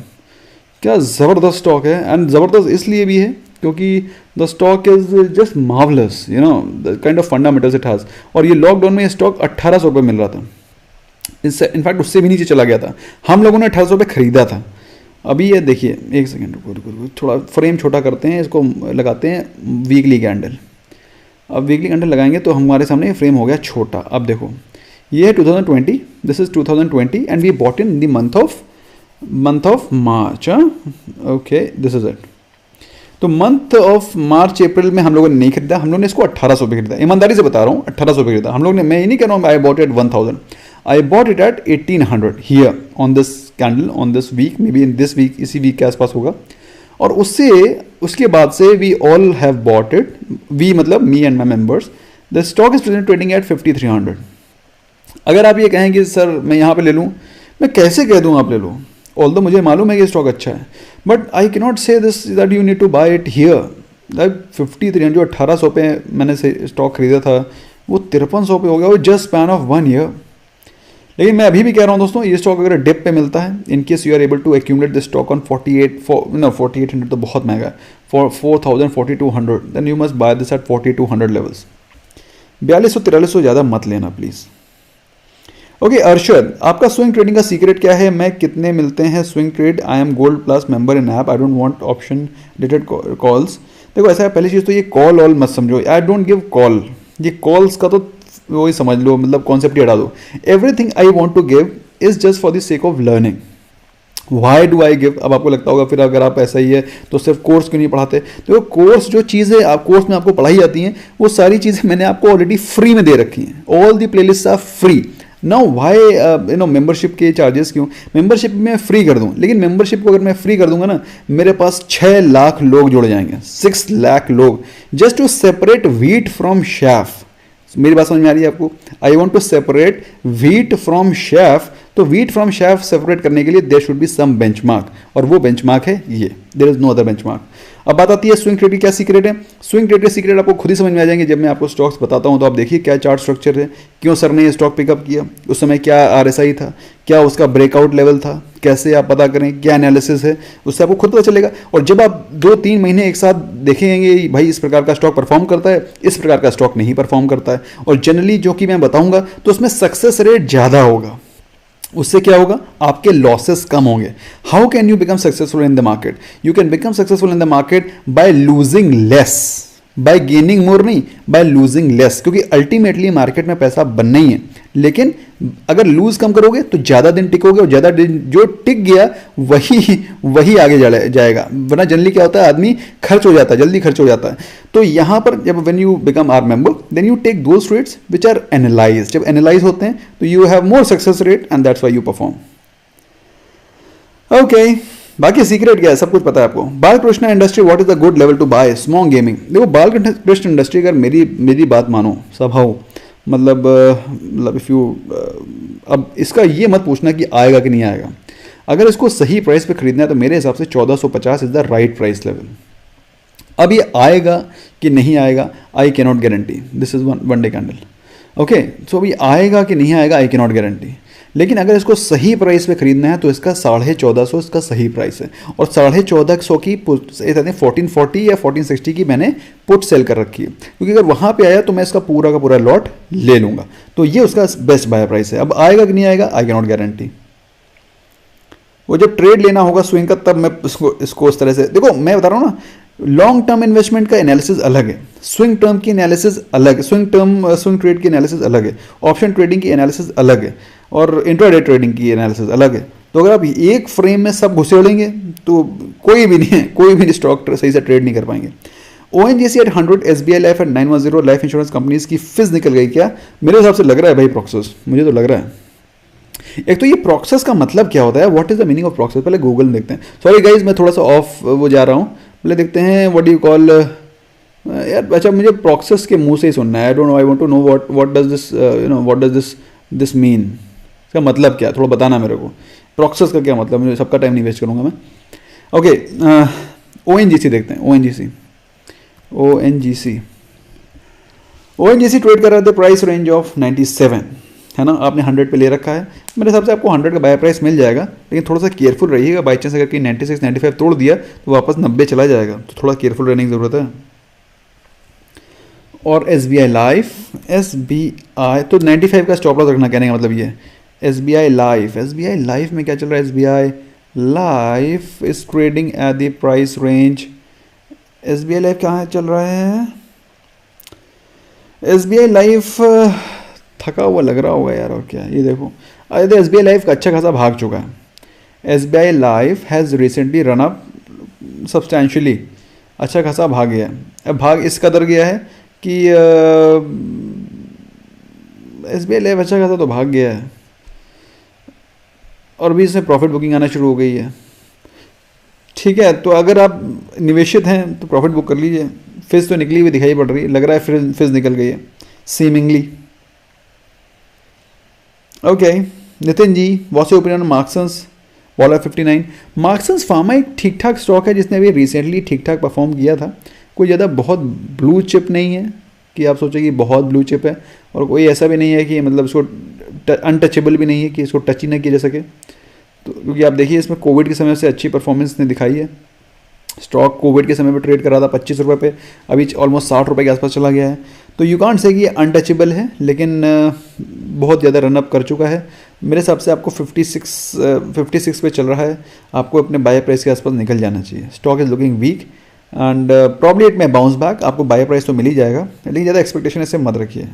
क्या ज़बरदस्त स्टॉक है. एंड ज़बरदस्त इसलिए भी है क्योंकि the stock is just marvellous, you know, the kind of fundamentals it has. और ये लॉकडाउन में ये स्टॉक 1800 रुपये मिल रहा था. इससे इनफैक्ट उससे भी नीचे चला गया था. हम लोगों ने 1800 रुपये खरीदा था. अभी ये देखिए, एक सेकेंड रुको, थोड़ा फ्रेम छोटा करते हैं, इसको लगाते हैं वीकली कैंडल. अब वीकली कैंडल लगाएंगे तो हमारे सामने ये फ्रेम हो गया छोटा. अब देखो ये है 2020, this is 2020 and we bought in the month of March. Okay, this is it. तो मंथ ऑफ मार्च अप्रैल में हम लोगों ने नहीं खरीदा. हम लोगों ने इसको 1800 पे खरीदा. ईमानदारी से बता रहा हूँ, 1800 पे खरीदा हम लोग ने. मैं ये नहीं कह रहा हूँ I bought it 1000. I bought it at 1800 here on this candle on this week, maybe in this week, इसी वीक के आसपास होगा. और उसके बाद से we all have bought it. We मतलब me and my members. The stock is trading at 5300. अगर आप ये कहें कि सर मैं यहाँ पे ले लूँ, मैं कैसे कह दूँ आप ले लो, ऑल्दो मुझे मालूम है कि स्टॉक अच्छा है, but I can not say this that you need to buy it here. 5300 जो 1800 पे मैंने स्टॉक खरीदा था वो 5300 पे हो गया, वो जस्ट स्पैन ऑफ 1 ईयर. लेकिन मैं अभी भी कह रहा हूँ दोस्तों, ये स्टॉक अगर डिप पे मिलता है, in case you are able to accumulate this stock on 4800 तो बहुत महंगा है, 4200, then you must buy this at 4200 levels. 4200-4300 ज़्यादा मत लेना प्लीज़. ओके, अरशद, आपका स्विंग ट्रेडिंग का सीक्रेट क्या है? मैं कितने मिलते हैं swing trade? I am gold plus member in app. I don't want option related calls. देखो ऐसा है, पहली चीज़ तो ये कॉल ऑल मत समझो. I don't give call. ये कॉल्स का तो वही समझ लो, मतलब कॉन्सेप्ट ही हटा दो. Everything I want to give is just for the sake of learning. Why do I give? अब आपको लगता होगा फिर अगर आप ऐसा ही है तो सिर्फ कोर्स क्यों नहीं पढ़ाते? तो कोर्स जो चीज़ें आप कोर्स में आपको पढ़ाई जाती हैं वो सारी चीज़ें मैंने आपको ऑलरेडी फ्री में दे रखी हैं. All the playlist are free. Now why membership के चार्जेस क्यों? मेंबरशिप में फ्री कर दूं, लेकिन मेंबरशिप को अगर मैं फ्री कर दूंगा ना, मेरे पास 6 लाख लोग जुड़ जाएंगे, 6 लाख लोग, just to separate wheat from chaff. मेरी बात समझ में आ रही है आपको? I want to separate wheat from chaff. तो व्हीट फ्रॉम शेफ सेपरेट करने के लिए there should be some benchmark, और वो बेंचमार्क है ये. There is no other benchmark. अब बात आती है स्विंग ट्रेड की क्या सीक्रेट है. स्विंग ट्रेड के सीक्रेट आपको खुद ही समझ में आ जाएंगे जब मैं आपको स्टॉक्स बताता हूं. तो आप देखिए क्या चार्ट स्ट्रक्चर है, क्यों सर ने ये स्टॉक पिकअप किया, उस समय क्या RSI था, क्या उसका ब्रेकआउट लेवल था, कैसे आप पता करें, क्या एनालिसिस है, उससे आपको खुद पता चलेगा. और जब आप 2-3 महीने एक साथ देखेंगे भाई इस प्रकार का स्टॉक परफॉर्म करता है, इस प्रकार का स्टॉक नहीं परफॉर्म करता है, और जनरली जो कि मैं बताऊंगा तो उसमें सक्सेस रेट ज़्यादा होगा. उससे क्या होगा? आपके लॉसेस कम होंगे. How can you become successful in the market? You can become successful in the market by losing less, bye gaining more नहीं, बाय लूजिंग लेस. क्योंकि अल्टीमेटली मार्केट में पैसा बनना ही है, लेकिन अगर लूज कम करोगे तो ज़्यादा दिन टिकोगे, और ज़्यादा दिन जो टिक गया वही आगे जाएगा. वरना जनरली क्या होता है, आदमी खर्च हो जाता है, जल्दी खर्च हो जाता है. तो यहाँ पर जब when you become our member, then you take those trades which are analyse. जब एनालाइज होते हैं तो you have more success rate and that's why you perform. Okay, बाकी सीक्रेट क्या है सब कुछ पता है आपको. Balkrishna industry, what is the good level to buy small gaming? देखो बालकृष्ण इंडस्ट्री, अगर मेरी बात मानो सभाओ, मतलब इफ़ यू अब इसका ये मत पूछना कि आएगा कि नहीं आएगा. अगर इसको सही प्राइस पे खरीदना है तो मेरे हिसाब से 1450 is the right price level. अब ये आएगा कि नहीं आएगा, I can not guarantee. This is one day candle. Okay, so अभी आएगा कि नहीं आएगा, आई कैन नॉट गारंटी. लेकिन अगर इसको सही प्राइस पे खरीदना है तो इसका 1450 इसका सही प्राइस है, और 1450 की 1440 या 1460 की मैंने पुट सेल कर रखी है, क्योंकि अगर वहाँ पे आया तो मैं इसका पूरा का पूरा लॉट ले लूँगा। तो ये उसका बेस्ट बाय प्राइस है। अब आएगा कि नहीं आएगा, आई कैन नॉट गारंटी। वो जब ट्रेड लेना होगा स्विंग का, तब मैं इसको इस तरह से, देखो मैं बता रहा हूँ ना, लॉन्ग टर्म इन्वेस्टमेंट का एनालिसिस अलग है, स्विंग टर्म की एनालिसिस अलग है, स्विंग ट्रेड की एनालिसिस अलग है, ऑप्शन ट्रेडिंग की एनालिसिस अलग है, और इंट्राडे ट्रेडिंग की एनालिसिस अलग है। तो अगर आप एक फ्रेम में सब घुसेड़ेंगे तो कोई भी नहीं है, कोई भी स्टॉक सही से ट्रेड नहीं कर पाएंगे। ONGC at 100, SBI life at 910 life insurance companies की फिज निकल गई क्या? मेरे हिसाब से लग रहा है भाई प्रॉक्सेस, मुझे तो लग रहा है। एक तो ये प्रोक्सेस का मतलब क्या होता है, what is the meaning of proxies, पहले गूगल में देखते हैं। सॉरी गाइज मैं थोड़ा सा ऑफ वो जा रहा हूँ, पहले देखते हैं व्हाट डू कॉल यार। अच्छा मुझे प्रोक्सेस के मुंह से ही सुनना है, I don't know, I want to know what does this what does this mean, इसका मतलब क्या, थोड़ा बताना मेरे को प्रोक्सेस का क्या मतलब, मुझे सबका टाइम नहीं वेस्ट करूँगा मैं। ओके ONGC देखते हैं, ONGC ट्रेड कर रहे थे प्राइस रेंज ऑफ 97 है ना, आपने 100 पे ले रखा है, मेरे हिसाब से आपको 100 का बाय प्राइस मिल जाएगा, लेकिन थोड़ा सा केयरफुल रहिएगा, बाई चांस अगर कि 96 95 तोड़ दिया तो वापस 90 चला जाएगा, तो थोड़ा केयरफुल रहने की ज़रूरत है। और SBI लाइफ, SBI तो 95 का स्टॉप लॉस रखना, कहने का मतलब ये है। SBI लाइफ में क्या चल रहा है, SBI life is trading at the price range, SBI life कहाँ चल रहा है, SBI लाइफ थका हुआ लग रहा होगा यार, और क्या ये देखो, अरे SBI लाइफ का अच्छा खासा भाग चुका है। SBI life has recently run up substantially, अच्छा खासा भाग गया है। अब भाग इस कदर गया है कि SBI लाइफ अच्छा खासा तो भाग गया है, और भी इसमें प्रॉफिट बुकिंग आना शुरू हो गई है। ठीक है, तो अगर आप निवेशित हैं तो प्रॉफिट बुक कर लीजिए। फिज तो निकली हुई दिखाई पड़ रही है, लग रहा है फिज निकल गई है seemingly. Okay Nitin ji, what's your opinion on Marksans बॉलर 59? मार्क्संस फार्मा एक ठीक ठाक स्टॉक है जिसने अभी रिसेंटली ठीक ठाक परफॉर्म किया था, कोई ज़्यादा बहुत ब्लू चिप नहीं है कि आप सोचें कि बहुत ब्लू चिप है, और कोई ऐसा भी नहीं है कि मतलब इसको अनटचेबल भी नहीं है कि इसको टच ही ना किया जा सके। तो क्योंकि आप देखिए इसमें कोविड के समय से अच्छी परफॉर्मेंस ने दिखाई है, स्टॉक कोविड के समय पे ट्रेड कर रहा था 25 रुपये पे, अभी ऑलमोस्ट 60 रुपये के आसपास चला गया है। तो यू कांट से कि ये अनटचेबल है, लेकिन बहुत ज़्यादा रनअप कर चुका है। मेरे हिसाब से आपको 56 पे चल रहा है, आपको अपने बाय प्राइस के आसपास निकल जाना चाहिए। Stock is looking weak and probably it में बाउंस बैक, आपको बाय प्राइस तो मिल ही जाएगा, लेकिन ज़्यादा एक्सपेक्टेशन इससे मत रखिए,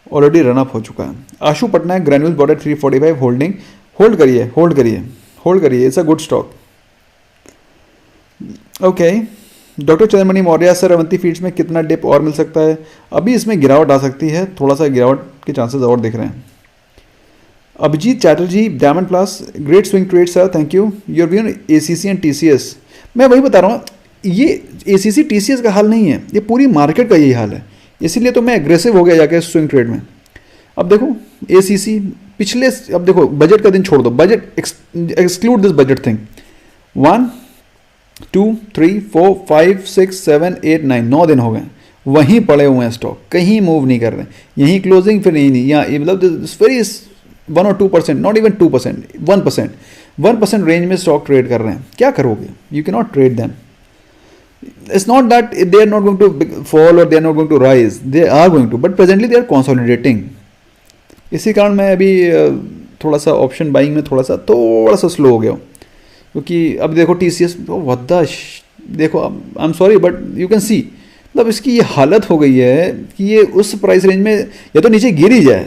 ऑलरेडी रनअप हो चुका है। Ashu Patnaik, Granules border 345 holding, hold करिए, it's a good stock. Okay doctor Chandramani Maurya sir, Avanti Feeds में कितना डिप और मिल सकता है? अभी इसमें गिरावट आ सकती है, थोड़ा सा गिरावट के चांसेस और दिख रहे हैं। Abhijit Chatterjee, diamond plus, great swing trade sir, thank you. Your view on ACC and TCS? मैं वही बता रहा हूँ, ये ACC TCS का हाल नहीं है, ये पूरी मार्केट का यही हाल है, इसीलिए तो मैं एग्रेसिव हो गया जाके स्विंग ट्रेड में। अब देखो ACC पिछले, अब देखो बजट का दिन छोड़ दो, budget exclude this budget thing, 1 2 3 4 5 6 7 8 9 9 दिन हो गए वहीं पड़े हुए हैं स्टॉक, कहीं मूव नहीं कर रहे, यहीं क्लोजिंग, फिर नहीं यहाँ, मतलब वेरी 1 और 2%, नॉट इवन 2%, 1% रेंज में स्टॉक ट्रेड कर रहे हैं। क्या करोगे? You can not trade them. It's not that they are not going to fall or they are not going to rise, they are going to, but presently they are consolidating। इसी कारण मैं अभी थोड़ा सा ऑप्शन बाइंग में थोड़ा सा slow हो गया हूँ, क्योंकि अब देखो TCS देखो, I am sorry but you can सी, मतलब इसकी ये हालत हो गई है कि ये उस प्राइस रेंज में या तो नीचे गिर ही जाए,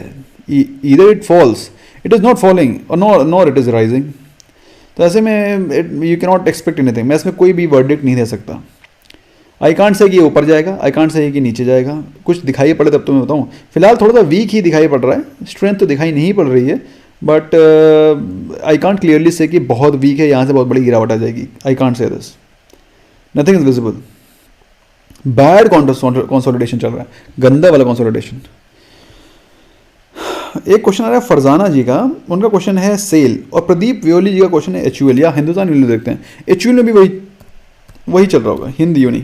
either it falls, it is not falling और नॉर इट इज़ राइजिंग। तो ऐसे में you can not expect anything, मैं इसमें कोई भी वर्डिक्ट नहीं दे सकता। आई कांट से कि ये ऊपर जाएगा, आई कांट से कि नीचे जाएगा, कुछ दिखाई पड़े तब तो मैं बताऊँ। फिलहाल थोड़ा सा वीक ही दिखाई पड़ रहा है, स्ट्रेंथ तो दिखाई नहीं पड़ रही है, बट आई कांट क्लियरली से कि बहुत वीक है, यहाँ से बहुत बड़ी गिरावट आ जाएगी, I can't say this, nothing is visible. Bad consolidation चल रहा है, गंदा वाला कंसोलिडेशन। एक क्वेश्चन आ रहा है फरजाना जी का, उनका क्वेश्चन है सेल, और प्रदीप व्योली जी का क्वेश्चन है HUL या हिंदुस्तान यूनिवर्सिटी। देखते हैं HUL में भी वही चल रहा होगा, हिंद यूनि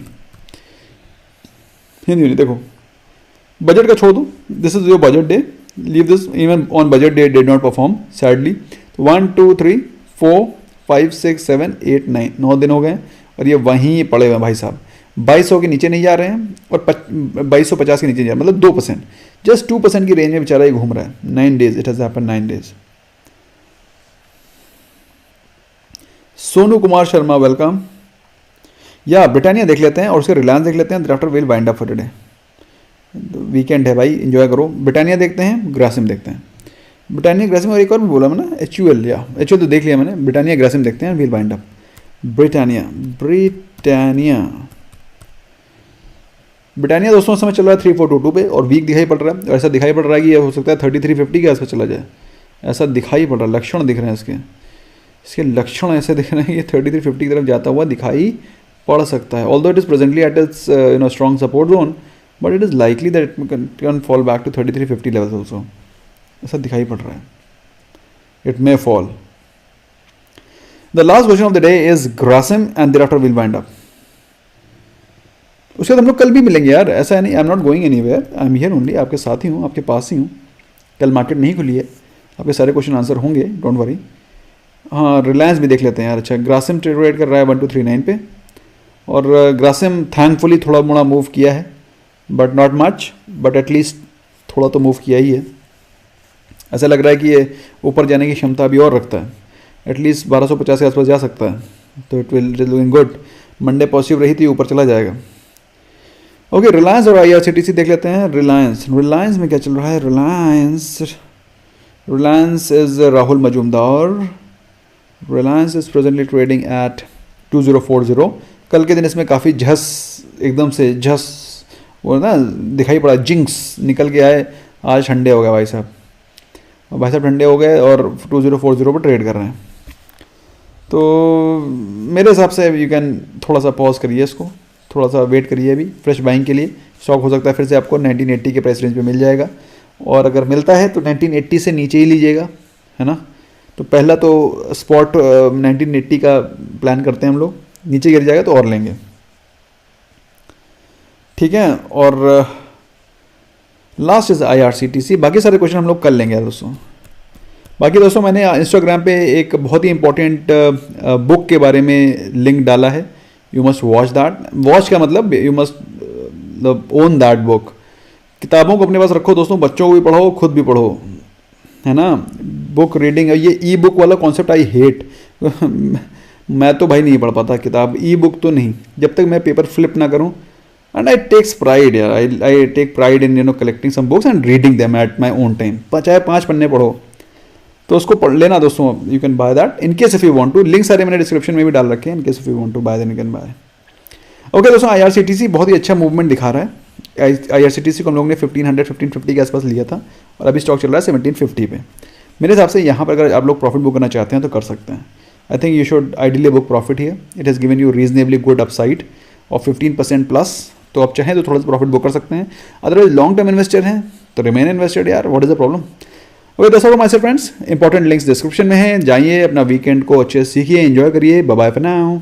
देखो, बजट का छोड़ दो, this is your budget day, leave this, even on budget day did not perform sadly. 1 2 3 4 5 6 7 8 9 9 दिन हो गए और ये वहीं पड़े हुए हैं भाई साहब। 2200 के नीचे नहीं जा रहे हैं और 2250 के नीचे नहीं जा रहे, मतलब 2%, जस्ट 2% की रेंज में बेचारा ये घूम रहा है। 9 days, it has happened 9 days। Sonu Kumar Sharma welcome. या ब्रिटानिया देख लेते हैं और उसके रिलायंस देख लेते हैं, after will wind up for today. Weekend है भाई, एंजॉय करो। ब्रिटानिया देखते हैं, ग्रासिम देखते हैं। ब्रिटानिया ग्रासिम और एक और भी बोला मैंने, HUL, या HUL तो देख लिया मैंने। ब्रिटानिया ग्रासिम देखते हैं, विल वाइंड अप। ब्रिटानिया दोस्तों समय चल रहा है 3422 पे और वीक दिखाई पड़ रहा है। ऐसा दिखाई पड़ रहा है कि ये हो सकता है 3350 के आसपास चला जाए, ऐसा दिखाई पड़ रहा है। लक्षण दिख रहे हैं इसके लक्षण ऐसे दिख रहे हैं कि 3350 की तरफ जाता हुआ दिखाई पड़ सकता है। Although it is presently at its strong support zone, but it is likely that it can fall back to 3350 levels also, ऐसा दिखाई पड़ रहा है। It may fall. The last question of the day is Grasim and thereafter will wind up. उसके बाद हम लोग कल भी मिलेंगे यार, ऐसा है नहीं, आई am not going anywhere, I am here only, आपके साथ ही हूँ, आपके पास ही हूँ। कल मार्केट नहीं खुली है, आपके सारे क्वेश्चन आंसर होंगे, डोंट वरी। हाँ, रिलायंस भी देख लेते हैं यार। अच्छा, ग्रासिम ट्रेड कर रहा है 1239 पे और ग्रासिम थैंकफुली थोड़ा मोड़ा मूव किया है, but not much, but at least थोड़ा तो मूव किया ही है। ऐसा लग रहा है कि ये ऊपर जाने की क्षमता अभी और रखता है, एटलीस्ट 1250 के आसपास जा सकता है, तो it will looking good. Monday positive रही थी, ऊपर चला जाएगा। ओके, रिलायंस और IRCTC देख लेते हैं। रिलायंस में क्या चल रहा है? Reliance is Rahul Majumdar. Reliance is presently trading eight 2040। कल के दिन इसमें काफ़ी एकदम से वो ना दिखाई पड़ा, जिंक्स निकल के आए, आज ठंडे हो गए भाई साहब। भाई साहब ठंडे हो गए और 2040 पर ट्रेड कर रहे हैं। तो मेरे हिसाब से यू कैन थोड़ा सा पॉज करिए इसको, थोड़ा सा वेट करिए अभी फ्रेश बाइंग के लिए। स्टॉक हो सकता है फिर से आपको 1980 के प्राइस रेंज पे मिल जाएगा, और अगर मिलता है तो 1980 से नीचे ही लीजिएगा, है ना। तो पहला तो स्पॉट 1980 का प्लान करते हैं हम लोग, नीचे गिर जाएगा तो और लेंगे, ठीक है। और लास्ट इज IRCTC। बाकी सारे क्वेश्चन हम लोग कर लेंगे यार दोस्तों। बाकी दोस्तों, मैंने इंस्टाग्राम पे एक बहुत ही इंपॉर्टेंट बुक के बारे में लिंक डाला है, you must watch that. Watch का मतलब you must own that book. किताबों को अपने पास रखो दोस्तों, बच्चों को भी पढ़ो, खुद भी पढ़ो, है ना। बुक रीडिंग, ये ई बुक वाला कॉन्सेप्ट आई हेट। मैं तो भाई नहीं पढ़ पाता किताब, ई बुक तो नहीं, जब तक मैं पेपर फ्लिप ना करूं। एंड आई टेक्स प्राइड यार, I take pride in collecting some books and reading them at my own time. चाहे 5 पन्ने पढ़ो तो उसको पढ़ लेना दोस्तों। You can buy that in case if you want to. Link सारे मैंने डिस्क्रिप्शन में भी डाल रखे हैं, in case if you want to buy then you can buy. Okay दोस्तों, IRCTC बहुत ही अच्छा मूवमेंट दिखा रहा है। IRCTC को हम लोग ने 1550 के आसपास लिया था और अभी स्टॉक चल रहा है 1750 पे। मेरे हिसाब से यहाँ पर अगर आप लोग प्रॉफिट बुक करना चाहते हैं तो कर सकते हैं। I think you should ideally book profit here, it has given you reasonably good upside of 15% plus. तो आप चाहें तो थोड़ा सा प्रॉफिट बुक कर सकते हैं। अदरवाइज लॉन्ग टर्म इन्वेस्टर हैं तो रिमेन इन्वेस्टेड यार, what is the problem. Okay दोस्तों, my friends, important links description में हैं, जाइए, अपना वीकेंड को अच्छे से सीखिए, एंजॉय करिए। Bye bye for now.